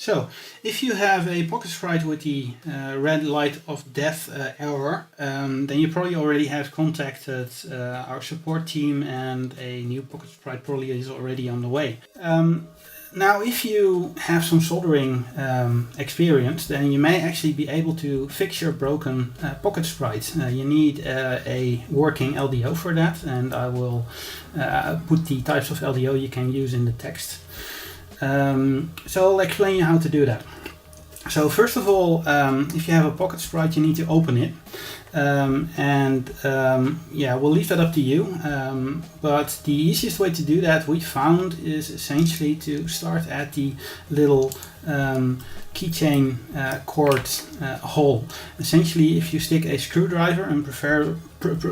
So, if you have a PocketSprite with the red light of death error, then you probably already have contacted our support team, and a new PocketSprite probably is already on the way. Now, if you have some soldering experience, then you may actually be able to fix your broken PocketSprite. You need a working LDO for that, and I will put the types of LDO you can use in the text. So I'll explain you how to do that. So first of all, if you have a PocketSprite, you need to open it. Yeah, we'll leave that up to you. But the easiest way to do that, we found, is essentially to start at the little keychain cord hole. Essentially, if you stick a screwdriver, and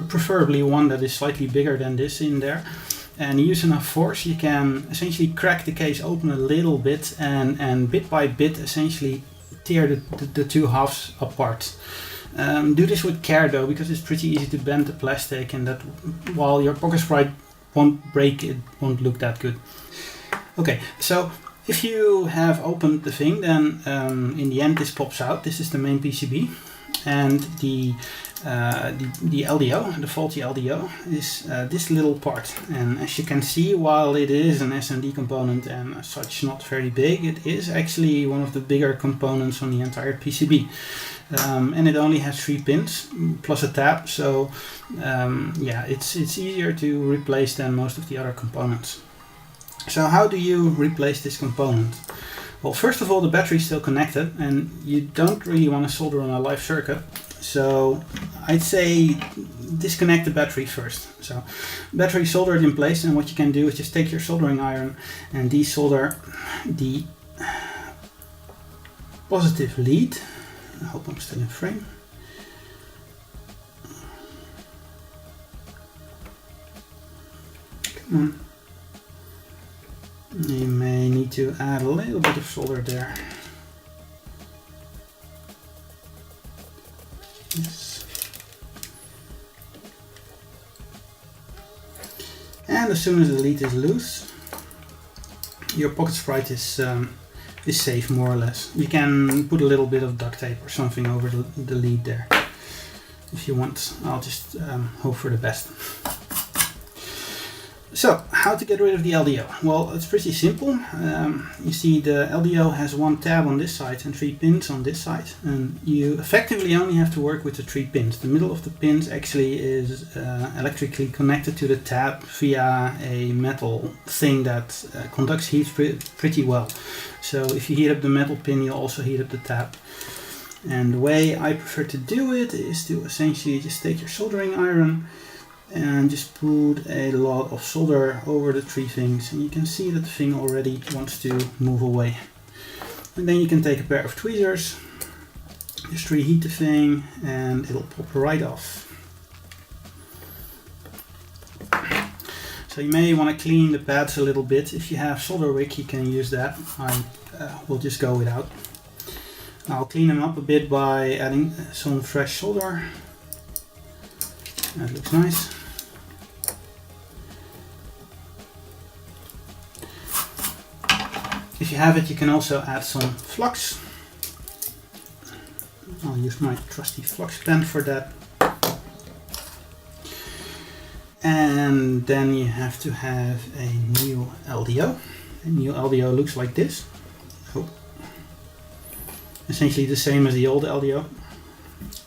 preferably one that is slightly bigger than this in there, and use enough force, you can essentially crack the case open a little bit, and bit by bit essentially tear the two halves apart. Do this with care though, because it's pretty easy to bend the plastic, and that while your PocketSprite won't break, it won't look that good. Okay, so if you have opened the thing, then in the end this pops out. This is the main PCB, and the LDO, the faulty LDO, is this little part. And as you can see, while it is an SMD component and as such not very big, it is actually one of the bigger components on the entire PCB. And it only has 3 pins plus a tab, so yeah, it's easier to replace than most of the other components. So how do you replace this component? Well, first of all, the battery is still connected, and you don't really want to solder on a live circuit. So I'd say disconnect the battery first. So battery soldered in place, and what you can do is just take your soldering iron and desolder the positive lead. I hope I'm still in frame. Come on. You may need to add a little bit of solder there. Yes. And as soon as the lead is loose, your PocketSprite is safe, more or less. You can put a little bit of duct tape or something over the lead there if you want. I'll just hope for the best. So, how to get rid of the LDO? Well, it's pretty simple. You see the LDO has one tab on this side and 3 pins on this side, and you effectively only have to work with the 3 pins. The middle of the pins actually is electrically connected to the tab via a metal thing that conducts heat pretty well. So if you heat up the metal pin, you'll also heat up the tab. And the way I prefer to do it is to essentially just take your soldering iron and just put a lot of solder over the 3 things, and you can see that the thing already wants to move away. And then you can take a pair of tweezers, just reheat the thing, and it'll pop right off. So you may want to clean the pads a little bit. If you have solder wick, you can use that. I will just go without. I'll clean them up a bit by adding some fresh solder. That looks nice. If you have it, you can also add some flux. I'll use my trusty flux pen for that. And then you have to have a new LDO. A new LDO looks like this. Oh. Essentially the same as the old LDO,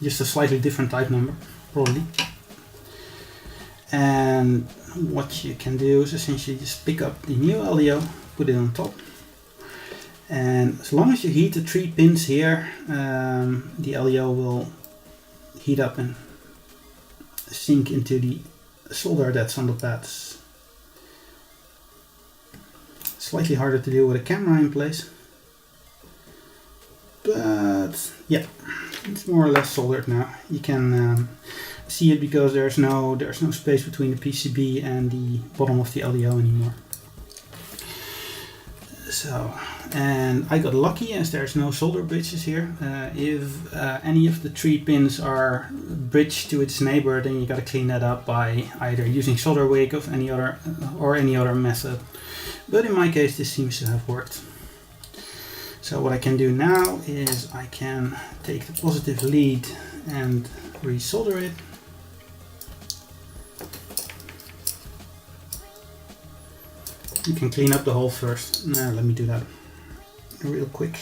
just a slightly different type number, probably. And what you can do is essentially just pick up the new LDO, put it on top. And as long as you heat the 3 pins here, the LDO will heat up and sink into the solder that's on the pads. Slightly harder to do with a camera in place, but yeah, it's more or less soldered now. You can see it because there's no space between the PCB and the bottom of the LDO anymore. So, and I got lucky as there's no solder bridges here. If any of the 3 pins are bridged to its neighbor, then you gotta clean that up by either using solder wick or any other method. But in my case, this seems to have worked. So what I can do now is I can take the positive lead and resolder it. You can clean up the hole first. Now let me do that real quick.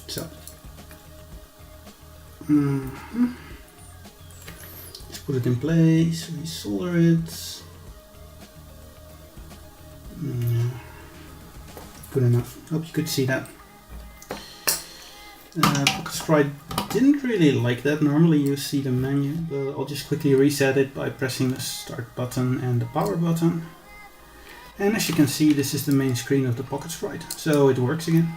So, just put it in place, resolder it. Good enough. Hope you could see that. PocketSprite didn't really like that. Normally you see the menu, but I'll just quickly reset it by pressing the start button and the power button. And as you can see, this is the main screen of the PocketSprite, so it works again.